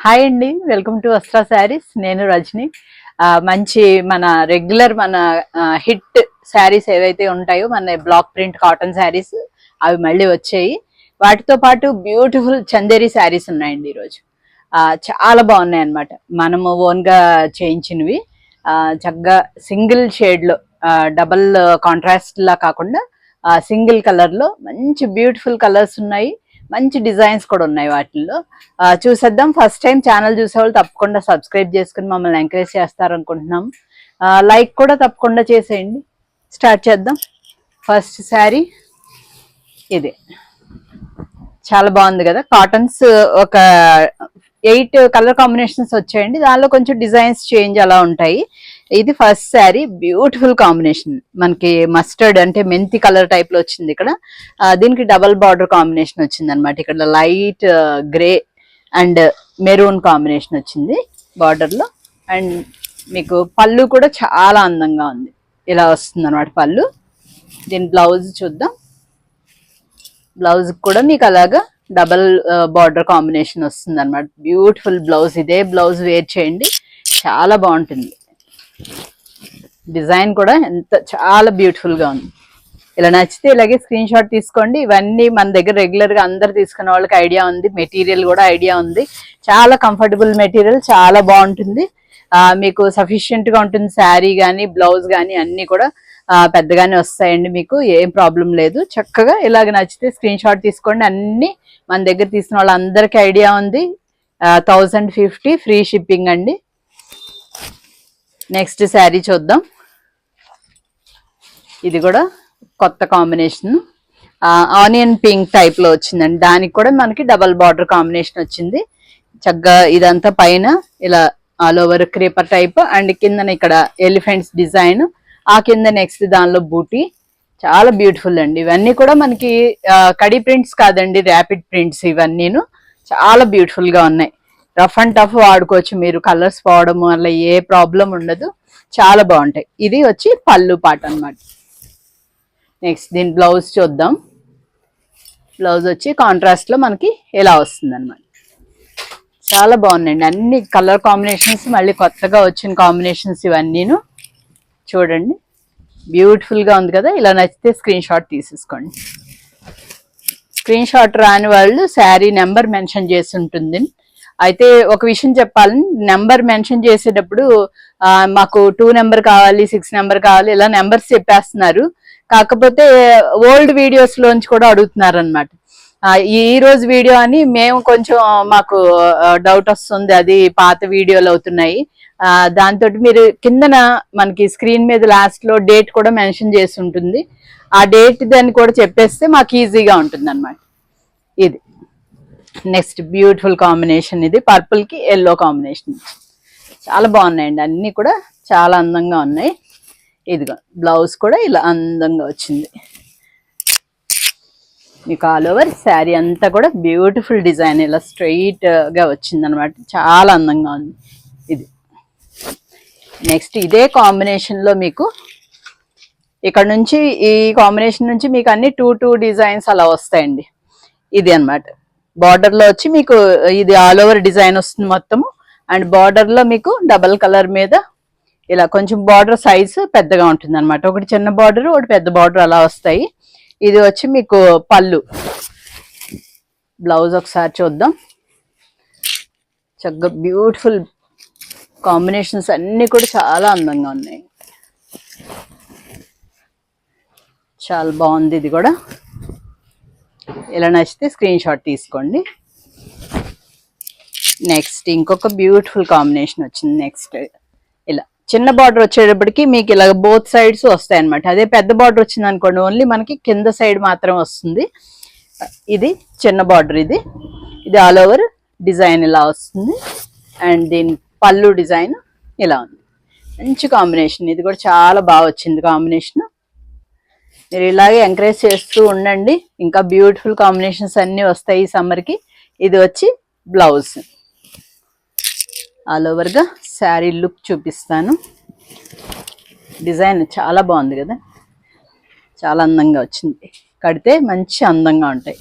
Hi అండి, welcome to వస్త్రా saris. నేను రజని. మంచి మన రెగ్యులర్ హిట్ శారీస్ ఏవైతే ఉంటాయో మన బ్లాక్ ప్రింట్ కాటన్ శారీస్ అవి మళ్ళీ వచ్చాయి. వాటితో పాటు బ్యూటిఫుల్ చందేరి శారీస్ ఉన్నాయండి ఈరోజు. చాలా బాగున్నాయి అన్నమాట. మనము ఓన్గా చేయించినవి. చక్కగా సింగిల్ షేడ్లో, డబల్ కాంట్రాస్ట్ లా కాకుండా సింగిల్ కలర్లో మంచి బ్యూటిఫుల్ కలర్స్ ఉన్నాయి. మంచి డిజైన్స్ కూడా ఉన్నాయి వాటిల్లో. చూసేద్దాం. ఫస్ట్ టైం ఛానల్ చూసేవాళ్ళు తప్పకుండా సబ్స్క్రైబ్ చేసుకుని మమ్మల్ని ఎంకరేజ్ చేస్తారనుకుంటున్నాం. లైక్ కూడా తప్పకుండా చేసేయండి. స్టార్ట్ చేద్దాం. ఫస్ట్ శారీ ఇది చాలా బాగుంది కదా. కాటన్స్ ఒక 8 కలర్ కాంబినేషన్స్ వచ్చాయండి. దానిలో కొంచెం డిజైన్స్ చేంజ్ అలా ఉంటాయి. ఇది ఫస్ట్ శారీ. Beautiful combination. మనకి మస్టర్డ్ అంటే మెంతి కలర్ టైప్ లో వచ్చింది ఇక్కడ. దీనికి డబల్ బార్డర్ కాంబినేషన్ వచ్చింది అనమాట. ఇక్కడ light grey and maroon combination వచ్చింది బార్డర్ లో. అండ్ మీకు పళ్ళు కూడా చాలా అందంగా ఉంది. ఇలా వస్తుంది అనమాట పళ్ళు. దీని బ్లౌజ్ చూద్దాం. బ్లౌజ్ కూడా మీకు అలాగా డబల్ బార్డర్ కాంబినేషన్ వస్తుంది అనమాట. Beautiful blouse. ఇదే బ్లౌజ్ వేర్ చేయండి, చాలా బాగుంటుంది. డిజైన్ కూడా చాలా బ్యూటిఫుల్ గా ఉంది. ఇలా నచ్చితే ఇలాగే స్క్రీన్ షాట్ తీసుకోండి. ఇవన్నీ మన దగ్గర రెగ్యులర్ గా అందరు తీసుకునే వాళ్ళకి ఐడియా ఉంది. మెటీరియల్ కూడా ఐడియా ఉంది. చాలా కంఫర్టబుల్ మెటీరియల్, చాలా బాగుంటుంది. మీకు సఫిషియెంట్ గా ఉంటుంది. శారీ కానీ బ్లౌజ్ కానీ అన్ని కూడా పెద్దగానే వస్తాయండి. మీకు ఏం ప్రాబ్లం లేదు. చక్కగా ఇలాగ నచ్చితే స్క్రీన్ షాట్ తీసుకోండి. అన్ని మన దగ్గర తీసుకున్న వాళ్ళందరికీ ఐడియా ఉంది. 1050 ఫ్రీ షిప్పింగ్ అండి. నెక్స్ట్ శారీ చూద్దాం. ఇది కూడా కొత్త కాంబినేషన్. ఆనియన్ పింక్ టైప్ లో వచ్చిందండి. దానికి కూడా మనకి డబల్ బార్డర్ కాంబినేషన్ వచ్చింది. చక్కగా ఇదంతా పైన ఇలా all over creeper type and కిందన ఇక్కడ ఎలిఫెంట్స్ డిజైన్. ఆ కింద నెక్స్ట్ దానిలో బూటీ. చాలా బ్యూటిఫుల్ అండి. ఇవన్నీ కూడా మనకి కడి ప్రింట్స్ కాదండి, ర్యాపిడ్ ప్రింట్స్. ఇవన్నీను చాలా బ్యూటిఫుల్ గా ఉన్నాయి. రఫ్ అండ్ టఫ్ వాడుకోవచ్చు మీరు. కలర్స్ పోవడము అలా ఏ ప్రాబ్లం ఉండదు. చాలా బాగుంటాయి. ఇది వచ్చి పళ్ళు పాట అన్నమాట. నెక్స్ట్ దీని బ్లౌజ్ చూద్దాం. బ్లౌజ్ వచ్చి కాంట్రాస్ట్ లో మనకి ఇలా వస్తుంది అనమాట. చాలా బాగున్నాయండి. అన్ని కలర్ కాంబినేషన్స్ మళ్ళీ కొత్తగా వచ్చిన కాంబినేషన్స్ ఇవన్నీను. చూడండి, బ్యూటిఫుల్ గా ఉంది కదా. ఇలా నచ్చితే స్క్రీన్ షాట్ తీసేసుకోండి. స్క్రీన్ షాట్ రాని వాళ్ళు శారీ నెంబర్ మెన్షన్ చేసి ఉంటుంది. అయితే ఒక విషయం చెప్పాలి, నెంబర్ మెన్షన్ చేసేటప్పుడు మాకు 2 నెంబర్ కావాలి, 6 నెంబర్ కావాలి, ఇలా నెంబర్స్ చెప్పేస్తున్నారు. కాకపోతే ఓల్డ్ వీడియోస్ లోంచి కూడా అడుగుతున్నారు అనమాట. ఈ రోజు వీడియో అని మేము కొంచెం మాకు డౌట్ వస్తుంది. అది పాత వీడియోలు అవుతున్నాయి. దాంతో మీరు కిందన మనకి స్క్రీన్ మీద లాస్ట్ లో డేట్ కూడా మెన్షన్ చేసి ఉంటుంది. ఆ డేట్ దాన్ని కూడా చెప్పేస్తే మాకు ఈజీగా ఉంటుంది అనమాట. ఇది నెక్స్ట్ బ్యూటిఫుల్ కాంబినేషన్. ఇది పర్పుల్ కి ఎల్లో కాంబినేషన్. చాలా బాగున్నాయండి. అన్ని కూడా చాలా అందంగా ఉన్నాయి. ఇదిగో బ్లౌజ్ కూడా ఇలా అందంగా వచ్చింది. మీకు ఆల్ ఓవర్ శారీ అంతా కూడా బ్యూటిఫుల్ డిజైన్ ఇలా స్ట్రైట్ గా వచ్చింది అనమాట. చాలా అందంగా ఉంది. ఇది నెక్స్ట్ ఇదే కాంబినేషన్ లో మీకు ఇక్కడ నుంచి ఈ కాంబినేషన్ నుంచి మీకు అన్ని 2 డిజైన్స్ అలా వస్తాయండి. ఇది అన్నమాట. బార్డర్ లో వచ్చి మీకు ఇది ఆల్ ఓవర్ డిజైన్ వస్తుంది మొత్తము. అండ్ బార్డర్ లో మీకు డబల్ కలర్ మీద ఇలా కొంచెం బార్డర్ సైజ్ పెద్దగా ఉంటుంది అనమాట. ఒకటి చిన్న బార్డర్, ఒకటి పెద్ద బార్డర్ అలా వస్తాయి. ఇది వచ్చి మీకు పళ్ళు. బ్లౌజ్ ఒకసారి చూద్దాం. చక్కగా బ్యూటిఫుల్ కాంబినేషన్స్ అన్ని కూడా చాలా అందంగా ఉన్నాయి. చాలా బాగుంది. ఇది కూడా ఇలా నచ్చితే స్క్రీన్ షాట్ తీసుకోండి. నెక్స్ట్ ఇంకొక బ్యూటిఫుల్ కాంబినేషన్ వచ్చింది. నెక్స్ట్ ఇలా చిన్న బార్డర్ వచ్చేటప్పటికి మీకు ఇలా బోత్ సైడ్స్ వస్తాయి అనమాట. అదే పెద్ద బార్డర్ వచ్చింది అనుకోండి, ఓన్లీ మనకి కింద సైడ్ మాత్రం వస్తుంది. ఇది చిన్న బార్డర్. ఇది ఆల్ ఓవర్ డిజైన్ ఇలా వస్తుంది. అండ్ దీని పళ్ళు డిజైన్ ఇలా ఉంది. మంచి కాంబినేషన్. ఇది కూడా చాలా బాగా వచ్చింది కాంబినేషన్. మీరు ఇలాగే ఎంకరేజ్ చేస్తూ ఉండండి. ఇంకా బ్యూటిఫుల్ కాంబినేషన్స్ అన్నీ వస్తాయి ఈ సమ్మర్కి. ఇది వచ్చి బ్లౌజ్. ఆల్ ఓవర్గా శారీ లుక్ చూపిస్తాను. డిజైన్ చాలా బాగుంది కదా. చాలా అందంగా వచ్చింది. కడితే మంచి అందంగా ఉంటాయి.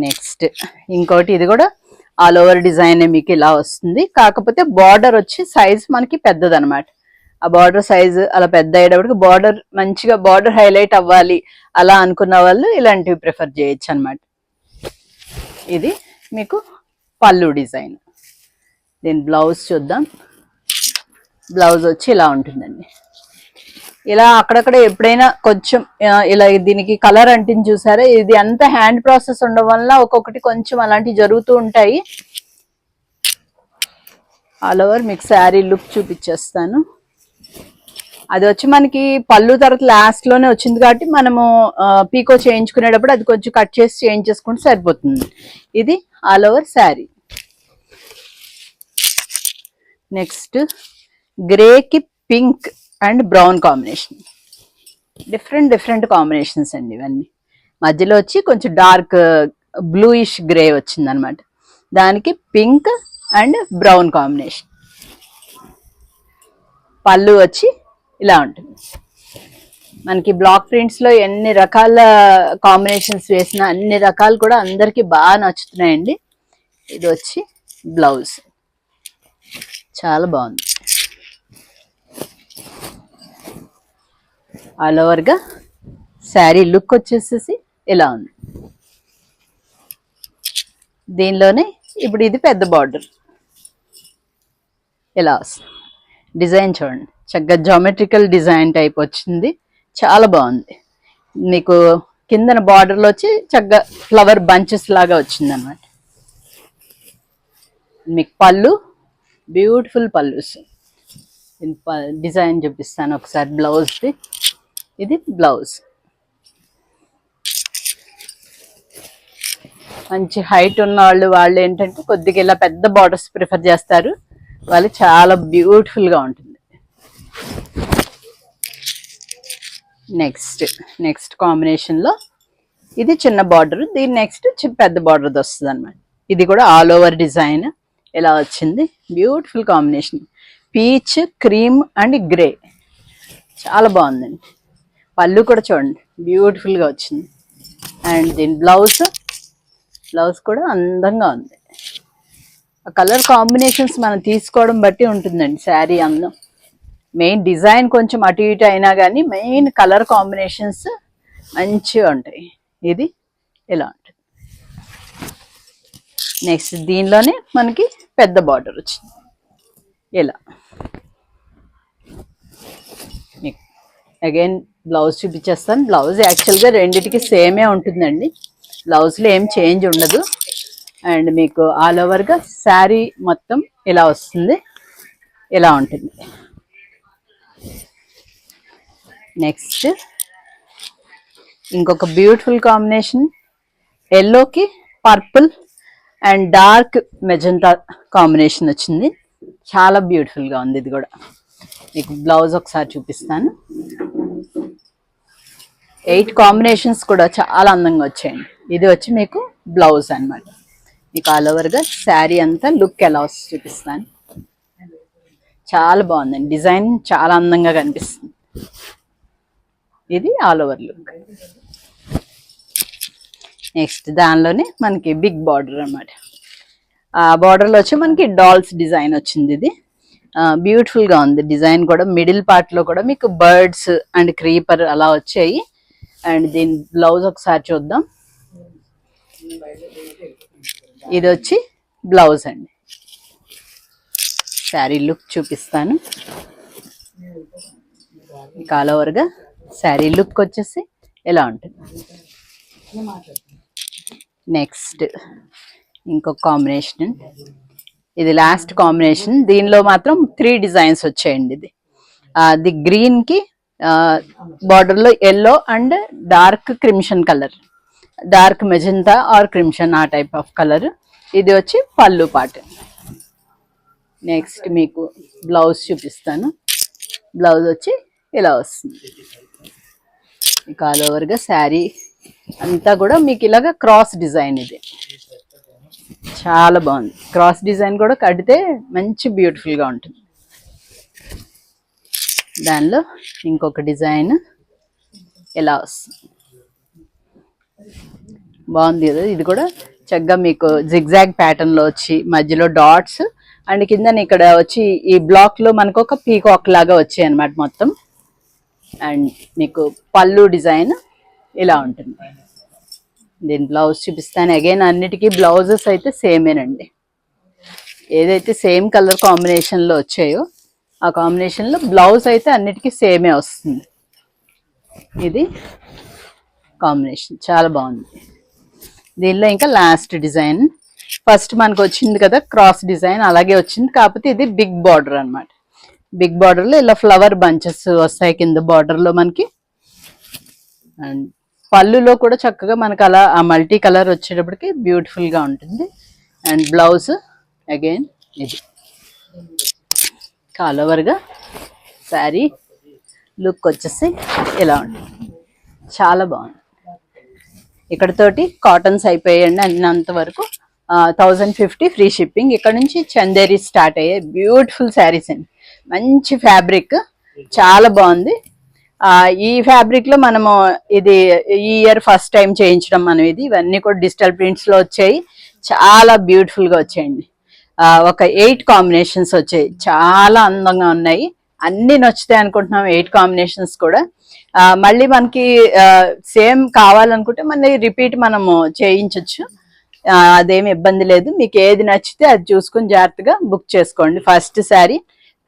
నెక్స్ట్ ఇంకోటి. ఇది కూడా ఆల్ ఓవర్ డిజైన్ మీకు ఇలా వస్తుంది. కాకపోతే బార్డర్ వచ్చి సైజ్ మనకి పెద్దది అనమాట. ఆ బార్డర్ సైజ్ అలా పెద్ద అయ్యేటప్పటికి బార్డర్ మంచిగా బార్డర్ హైలైట్ అవ్వాలి అలా అనుకున్న వాళ్ళు ఇలాంటివి ప్రిఫర్ చేయొచ్చు అనమాట. ఇది మీకు పళ్ళు డిజైన్. దీని బ్లౌజ్ చూద్దాం. బ్లౌజ్ వచ్చి ఇలా ఉంటుందండి. ఇలా అక్కడక్కడ ఎప్పుడైనా కొంచెం ఇలా దీనికి కలర్ అంటించి చూసారా, ఇది అంత హ్యాండ్ ప్రాసెస్ ఉండడం వల్ల ఒక్కొక్కటి కొంచెం అలాంటివి జరుగుతూ ఉంటాయి. ఆల్ ఓవర్ మీకు శారీ లుక్ చూపించేస్తాను. అది వచ్చి మనకి పళ్ళు తర్వాత లాస్ట్ లోనే వచ్చింది కాబట్టి మనము పీకో చేయించుకునేటప్పుడు అది కొంచెం కట్ చేసి చేంజ్ చేసుకుంటే సరిపోతుంది. ఇది ఆల్ ఓవర్ శారీ. నెక్స్ట్ గ్రేకి pink and brown combination. Different combinations అండి ఇవన్నీ. మధ్యలో వచ్చి కొంచెం డార్క్ బ్లూయిష్ గ్రే వచ్చింది అనమాట. దానికి పింక్ అండ్ బ్రౌన్ కాంబినేషన్. పళ్ళు వచ్చి ఇలా ఉంటుంది. మనకి బ్లాక్ ప్రింట్స్ లో ఎన్ని రకాల కాంబినేషన్స్ వేసినా అన్ని రకాలు కూడా అందరికి బాగా నచ్చుతున్నాయండి. ఇది వచ్చి బ్లౌజ్. చాలా బాగుంది. ఆల్ ఓవర్ గా శారీ లుక్ వచ్చేసేసి ఇలా ఉంది. దీనిలోనే ఇప్పుడు ఇది పెద్ద బార్డర్ ఇలా వస్తుంది. డిజైన్ చూడండి, చక్కగా జామెట్రికల్ డిజైన్ టైప్ వచ్చింది. చాలా బాగుంది. మీకు కిందన బార్డర్లో వచ్చి చక్కగా ఫ్లవర్ బంచెస్ లాగా వచ్చింది అనమాట. మీకు పళ్ళు బ్యూటిఫుల్ పళ్ళుస్. డిజైన్ చూపిస్తాను ఒకసారి బ్లౌజ్ది. ఇది బ్లౌజ్. మంచి హైట్ ఉన్న వాళ్ళు ఏంటంటే కొద్దిగా ఇలా పెద్ద బార్డర్స్ ప్రిఫర్ చేస్తారు. వాళ్ళు చాలా బ్యూటిఫుల్గా ఉంటుంది. నెక్స్ట్ కాంబినేషన్లో ఇది చిన్న బార్డర్, దీని నెక్స్ట్ పెద్ద బార్డర్ వస్తుంది అనమాట. ఇది కూడా ఆల్ ఓవర్ డిజైన్ ఇలా వచ్చింది. Beautiful combination. Peach, cream and grey. చాలా బాగుందండి. పళ్ళు కూడా చూడండి బ్యూటిఫుల్గా వచ్చింది. అండ్ దీని బ్లౌజ్ కూడా అందంగా ఉంది. ఆ కలర్ కాంబినేషన్స్ మనం తీసుకోవడం బట్టి ఉంటుందండి శారీ అందం. మెయిన్ డిజైన్ కొంచెం అటు ఇటు అయినా కానీ మెయిన్ కలర్ కాంబినేషన్స్ మంచిగా ఉంటాయి. ఇది ఇలా ఉంటుంది. నెక్స్ట్ దీనిలోనే మనకి పెద్ద బార్డర్ వచ్చింది ఇలా. అగైన్ బ్లౌజ్ చూపించేస్తాను. బ్లౌజ్ యాక్చువల్గా రెండిటికి సేమే ఉంటుందండి. బ్లౌజ్లో ఏం చేంజ్ ఉండదు. అండ్ మీకు ఆల్ ఓవర్గా శారీ మొత్తం ఇలా వస్తుంది. ఇలా ఉంటుంది. నెక్స్ట్ ఇంకొక బ్యూటిఫుల్ కాంబినేషన్. ఎల్లోకి purple and dark magenta combination వచ్చింది. చాలా బ్యూటిఫుల్గా ఉంది. ఇది కూడా మీకు బ్లౌజ్ ఒకసారి చూపిస్తాను. 8 కాంబినేషన్స్ కూడా చాలా అందంగా వచ్చాయండి. ఇది వచ్చి మీకు బ్లౌజ్ అనమాట. మీకు ఆల్ ఓవర్గా శారీ అంతా లుక్ ఎలా వస్తుంది చూపిస్తాను. చాలా బాగుందండి. డిజైన్ చాలా అందంగా కనిపిస్తుంది. ఇది ఆల్ ఓవర్ లుక్. నెక్స్ట్ దానిలోనే మనకి బిగ్ బార్డర్ అనమాట. ఆ బార్డర్లో వచ్చి మనకి డాల్స్ డిజైన్ వచ్చింది. ఇది బ్యూటిఫుల్గా ఉంది. డిజైన్ కూడా మిడిల్ పార్ట్లో కూడా మీకు బర్డ్స్ అండ్ క్రీపర్ అలా వచ్చాయి. అండ్ దీని బ్లౌజ్ ఒకసారి చూద్దాం. ఇది వచ్చి బ్లౌజ్ అండి. శారీ లుక్ చూపిస్తాను. ఆల్ ఓవర్గా శారీ లుక్ వచ్చేసి ఎలా ఉంటుంది. నెక్స్ట్ ఇంకొక కాంబినేషన్. ఇది లాస్ట్ కాంబినేషన్. దీనిలో మాత్రం 3 డిజైన్స్ వచ్చాయండి. ఇది గ్రీన్కి బార్డర్లో yellow and dark crimson colour, dark magenta or crimson ఆ టైప్ ఆఫ్ కలర్. ఇది వచ్చి పళ్ళు పార్ట్. నెక్స్ట్ మీకు బ్లౌజ్ చూపిస్తాను. బ్లౌజ్ వచ్చి ఇలా వస్తుంది. మీకు ఆల్ ఓవర్గా శారీ అంతా కూడా మీకు ఇలాగ క్రాస్ డిజైన్. ఇది చాలా బాగుంది. క్రాస్ డిజైన్ కూడా కడితే మంచి బ్యూటిఫుల్గా ఉంటుంది. దానిలో ఇంకొక డిజైన్ ఇలా వస్తుంది. బాగుంది కదా. ఇది కూడా చక్కగా మీకు జిగ్జాగ్ ప్యాటర్న్ లో వచ్చి మధ్యలో డాట్స్ అండ్ కింద ఇక్కడ వచ్చి ఈ బ్లాక్ లో మనకు ఒక పీకాక్ లాగా వచ్చాయి అనమాట మొత్తం. అండ్ మీకు పళ్ళు డిజైన్ ఇలా ఉంటుంది. దీని బ్లౌజ్ చూపిస్తాను. అగైన్ అన్నిటికీ బ్లౌజెస్ అయితే సేమేనండి. ఏదైతే సేమ్ కలర్ కాంబినేషన్ లో వచ్చాయో ఆ కాంబినేషన్ లో బ్లౌజ్ అయితే అన్నిటికీ సేమే వస్తుంది. ఇది కాంబినేషన్ చాలా బాగుంది. దీనిలో ఇంకా లాస్ట్ డిజైన్, ఫస్ట్ మనకు వచ్చింది కదా క్రాస్ డిజైన్, అలాగే వచ్చింది, కాకపోతే ఇది బిగ్ బార్డర్ అనమాట. బిగ్ బార్డర్ లో ఇలా ఫ్లవర్ బంచెస్ వస్తాయి కింద బార్డర్ లో మనకి. అండ్ పళ్ళులో కూడా చక్కగా మనకు అలా ఆ మల్టీ కలర్ వచ్చేటప్పటికి బ్యూటిఫుల్ గా ఉంటుంది. అండ్ బ్లౌజ్ అగైన్ ఇది ఆల్ ఓవర్ గా శారీ లుక్ వచ్చేసి ఇలా ఉంటుంది. చాలా బాగుంది. ఇక్కడతోటి కాటన్స్ అయిపోయాయండి అన్నంత వరకు. 1050 ఫ్రీ షిప్పింగ్. ఇక్కడ నుంచి చందేరి స్టార్ట్ అయ్యాయి. బ్యూటిఫుల్ శారీస్ అండి, మంచి ఫ్యాబ్రిక్, చాలా బాగుంది. ఈ ఫ్యాబ్రిక్ లో మనము ఇది ఈ ఇయర్ ఫస్ట్ టైం చేయించడం మనం. ఇవన్నీ కూడా డిజిటల్ ప్రింట్స్ లో వచ్చాయి, చాలా బ్యూటిఫుల్ గా వచ్చాయండి. ఒక 8 కాంబినేషన్స్ వచ్చాయి, చాలా అందంగా ఉన్నాయి. అన్ని నచ్చుతాయి అనుకుంటున్నాం 8 కాంబినేషన్స్ కూడా. మళ్ళీ మనకి సేమ్ కావాలనుకుంటే మళ్ళీ రిపీట్ మనము చేయించవచ్చు, అదేమి ఇబ్బంది లేదు. మీకు ఏది నచ్చితే అది చూసుకుని జాగ్రత్తగా బుక్ చేసుకోండి. ఫస్ట్ శారీ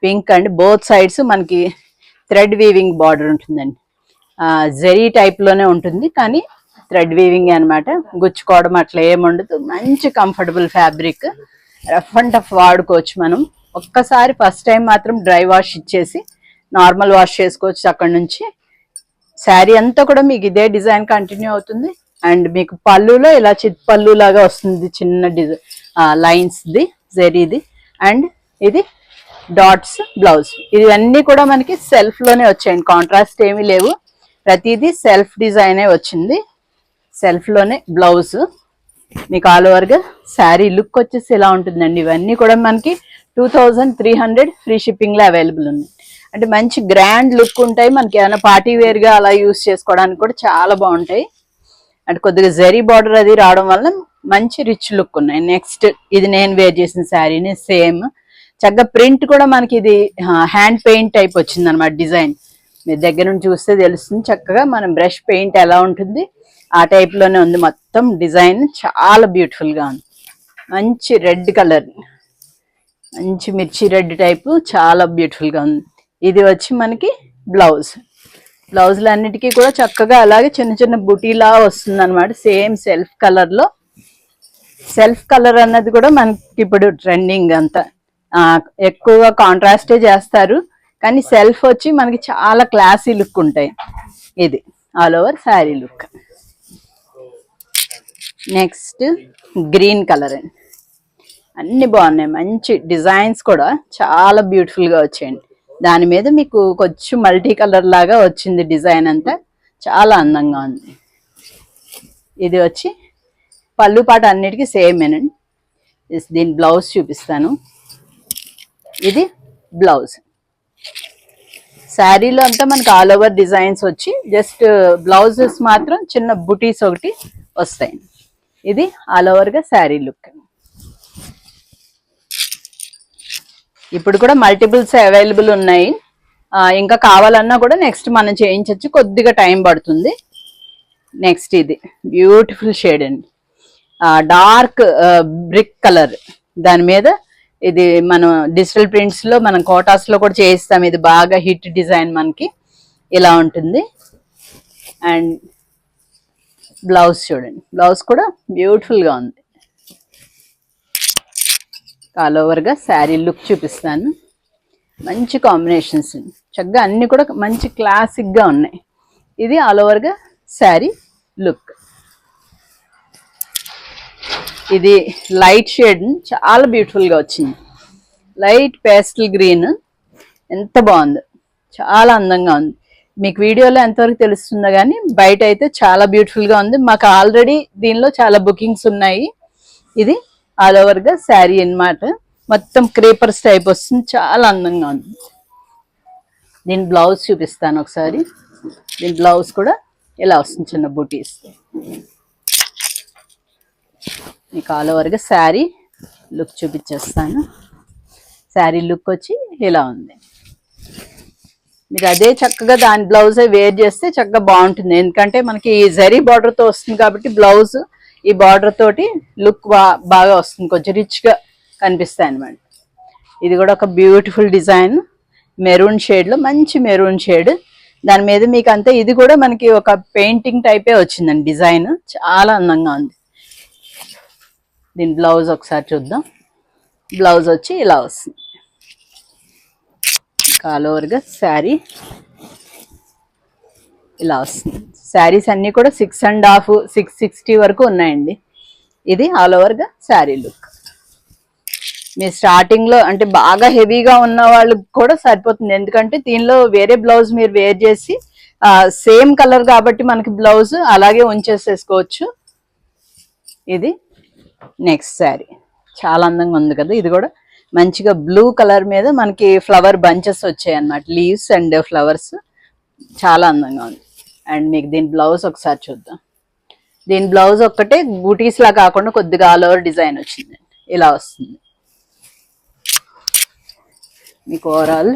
పింక్ అండి, బోత్ సైడ్స్ మనకి థ్రెడ్ వీవింగ్ బార్డర్ ఉంటుందండి. జెరీ టైప్ లోనే ఉంటుంది కానీ థ్రెడ్ వీవింగ్ అనమాట. గుచ్చుకోవడం అట్లా ఏముండదు. మంచి comfortable fabric, rough and tough వాడుకోవచ్చు మనం. ఒక్కసారి ఫస్ట్ టైం మాత్రం డ్రై వాష్ ఇచ్చేసి నార్మల్ వాష్ చేసుకోవచ్చు. అక్కడ నుంచి శారీ అంతా కూడా మీకు ఇదే డిజైన్ కంటిన్యూ అవుతుంది. అండ్ మీకు పళ్ళులో ఇలా చిట్ పళ్ళు లాగా వస్తుంది, చిన్న లైన్స్ ది జెరీది. అండ్ ఇది డాట్స్ బ్లౌజ్. ఇవన్నీ కూడా మనకి సెల్ఫ్ లోనే వచ్చాయండి, కాంట్రాస్ట్ ఏమీ లేవు. ప్రతిదీ సెల్ఫ్ డిజైనే వచ్చింది. సెల్ఫ్ లోనే బ్లౌజ్ మీకు ఆల్ ఓవర్ గా శారీ లుక్ వచ్చేసి ఇలా ఉంటుందండి. ఇవన్నీ కూడా మనకి 2300 ఫ్రీ షిప్పింగ్ లో అవైలబుల్ ఉన్నాయి. అంటే మంచి గ్రాండ్ లుక్ ఉంటాయి. మనకి ఏమైనా పార్టీ వేర్ గా అలా యూస్ చేసుకోవడానికి కూడా చాలా బాగుంటాయి. అంటే కొద్దిగా జరీ బార్డర్ అది రావడం వల్ల మంచి రిచ్ లుక్ ఉన్నాయి. నెక్స్ట్ ఇది నేను వేర్ చేసిన శారీని సేమ్ చక్కగా ప్రింట్ కూడా మనకి ఇది హ్యాండ్ పెయింట్ టైప్ వచ్చింది అనమాట. డిజైన్ మీరు దగ్గర నుంచి చూస్తే తెలుస్తుంది. చక్కగా మనం బ్రష్ పెయింట్ ఎలా ఉంటుంది ఆ టైప్ లోనే ఉంది మొత్తం డిజైన్. చాలా బ్యూటిఫుల్ గా ఉంది. మంచి రెడ్ కలర్, మంచి మిర్చి రెడ్ టైపు, చాలా బ్యూటిఫుల్ గా ఉంది. ఇది వచ్చి మనకి బ్లౌజ్. బ్లౌజులు అన్నిటికీ కూడా చక్కగా అలాగే చిన్న చిన్న బుటీలా వస్తుంది అనమాట. సేమ్ సెల్ఫ్ కలర్ లో. సెల్ఫ్ కలర్ అన్నది కూడా మనకి ఇప్పుడు ట్రెండింగ్. అంతా ఎక్కువగా కాంట్రాస్టే చేస్తారు కానీ సెల్ఫ్ వచ్చి మనకి చాలా క్లాసీ లుక్ ఉంటాయి. ఇది all over sari look. Next green colour అండి, అన్ని బాగున్నాయి. మంచి డిజైన్స్ కూడా చాలా బ్యూటిఫుల్ గా వచ్చాయండి. దాని మీద మీకు కొంచెం మల్టీ కలర్ లాగా వచ్చింది డిజైన్ అంతా, చాలా అందంగా ఉంది. ఇది వచ్చి పళ్ళు పాట అన్నిటికీ సేమేనండి. దీని బ్లౌజ్ చూపిస్తాను. ఇది బ్లౌజ్. శారీలో అంతా మనకి ఆల్ ఓవర్ డిజైన్స్ వచ్చి జస్ట్ బ్లౌజెస్ మాత్రం చిన్న బుటీస్ ఒకటి వస్తాయి. ఇది ఆల్ ఓవర్ గా శారీ లుక్. ఇప్పుడు కూడా మల్టిపుల్స్ అవైలబుల్ ఉన్నాయి. ఇంకా కావాలన్నా కూడా నెక్స్ట్ మనం చేయించవచ్చు, కొద్దిగా టైం పడుతుంది. నెక్స్ట్ ఇది బ్యూటిఫుల్ షేడ్ అండి, డార్క్ బ్రిక్ కలర్. దాని మీద ఇది మనం డిజిటల్ ప్రింట్స్ లో మనం కోటాస్ లో కూడా చేయిస్తాం. ఇది బాగా హిట్ డిజైన్ మనకి ఇలా ఉంటుంది. అండ్ బ్లౌజ్ చూడండి, బ్లౌజ్ కూడా బ్యూటిఫుల్ గా ఉంది. ఆల్ ఓవర్ గా శారీ లుక్ చూపిస్తాను. మంచి కాంబినేషన్స్ చక్కగా అన్ని కూడా మంచి క్లాసిక్ గా ఉన్నాయి. ఇది ఆల్ ఓవర్ గా శారీ లుక్. ఇది లైట్ షేడ్, చాలా బ్యూటిఫుల్ గా వచ్చింది. లైట్ పేస్టల్ గ్రీన్, ఎంత బాగుంది, చాలా అందంగా ఉంది. మీకు వీడియోలో ఎంతవరకు తెలుస్తుందో కానీ బయట అయితే చాలా బ్యూటిఫుల్ గా ఉంది. మాకు ఆల్రెడీ దీనిలో చాలా బుకింగ్స్ ఉన్నాయి. ఇది ఆల్ ఓవర్ గా శారీ అన్నమాట. మొత్తం క్రేపర్స్ టైప్ వస్తుంది, చాలా అందంగా ఉంది. దీని బ్లౌజ్ చూపిస్తాను ఒకసారి. దీని బ్లౌజ్ కూడా ఇలా వస్తుంది, చిన్న బూటీస్. మీకు ఆల్ ఓవర్గా శారీ లుక్ చూపించేస్తాను. శారీ లుక్ వచ్చి ఇలా ఉంది. మీరు అదే చక్కగా దాని బ్లౌజే వేర్ చేస్తే చక్కగా బాగుంటుంది. ఎందుకంటే మనకి జరీ బార్డర్తో వస్తుంది కాబట్టి బ్లౌజ్ ఈ బార్డర్ తోటి లుక్ బాగా వస్తుంది, కొంచెం రిచ్గా కనిపిస్తాయి అన్నమాట. ఇది కూడా ఒక బ్యూటిఫుల్ డిజైన్, మెరూన్ షేడ్లో మంచి మెరూన్ షేడ్. దాని మీద మీకు అంతే ఇది కూడా మనకి ఒక పెయింటింగ్ టైపే వచ్చిందండి డిజైన్, చాలా అందంగా ఉంది. దీని బ్లౌజ్ ఒకసారి చూద్దాం. బ్లౌజ్ వచ్చి ఇలా వస్తుంది. ఆల్ ఓవర్గా శారీ ఇలా వస్తుంది. శారీస్ అన్నీ కూడా 6.5, 660 వరకు ఉన్నాయండి. ఇది ఆల్ ఓవర్గా శారీ లుక్. మీ స్టార్టింగ్లో అంటే బాగా హెవీగా ఉన్న వాళ్ళకి కూడా సరిపోతుంది, ఎందుకంటే దీనిలో వేరే బ్లౌజ్ మీరు వేర్ చేసి సేమ్ కలర్ కాబట్టి మనకి బ్లౌజ్ అలాగే ఉంచేసేసుకోవచ్చు. ఇది నెక్స్ట్ శారీ చాలా అందంగా ఉంది కదా. ఇది కూడా మంచిగా బ్లూ కలర్ మీద మనకి ఫ్లవర్ బంచెస్ వచ్చాయి అన్నమాట, లీవ్స్ అండ్ ఫ్లవర్స్, చాలా అందంగా ఉంది. అండ్ మీకు దీని బ్లౌజ్ ఒకసారి చూద్దాం. దీని బ్లౌజ్ ఒక్కటే బూటీస్ లా కాకుండా కొద్దిగా ఆల్ ఓవర్ డిజైన్ వచ్చింది, ఇలా వస్తుంది. మీకు ఓవరాల్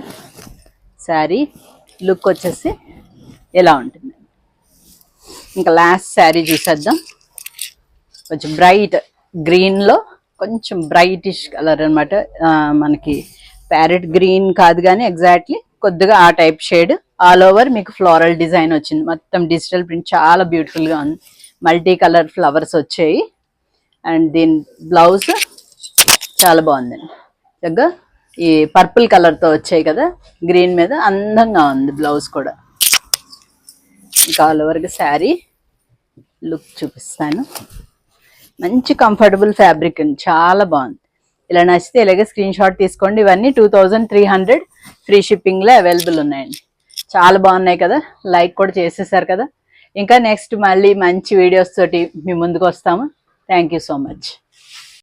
శారీ లుక్ వచ్చేసి ఎలా ఉంటుంది. ఇంకా లాస్ట్ శారీ చూసేద్దాం. కొంచెం బ్రైట్ గ్రీన్లో కొంచెం బ్రైటిష్ కలర్ అనమాట, మనకి ప్యారెట్ గ్రీన్ కాదు కానీ ఎగ్జాక్ట్లీ కొద్దిగా ఆ టైప్ షేడ్. ఆల్ ఓవర్ మీకు ఫ్లోరల్ డిజైన్ వచ్చింది, మొత్తం డిజిటల్ ప్రింట్, చాలా బ్యూటిఫుల్గా ఉంది. మల్టీ కలర్ ఫ్లవర్స్ వచ్చాయి. అండ్ దీని బ్లౌజ్ చాలా బాగుందండి, చక్కగా ఈ పర్పుల్ కలర్తో వచ్చాయి కదా గ్రీన్ మీద, అందంగా ఉంది బ్లౌజ్ కూడా. ఇంకా ఆల్ ఓవర్గా శారీ లుక్ చూపిస్తాను. మంచి కంఫర్టబుల్ ఫ్యాబ్రిక్ అండి, చాలా బాగుంది. ఇలా నచ్చితే ఇలాగే స్క్రీన్ షాట్ తీసుకోండి. ఇవన్నీ 2300 ఫ్రీ షిప్పింగ్లో అవైలబుల్ ఉన్నాయండి. చాలా బాగున్నాయి కదా, లైక్ కూడా చేసేసారు కదా. ఇంకా నెక్స్ట్ మళ్ళీ మంచి వీడియోస్ తోటి మీ ముందుకు వస్తాము. Thank you so much.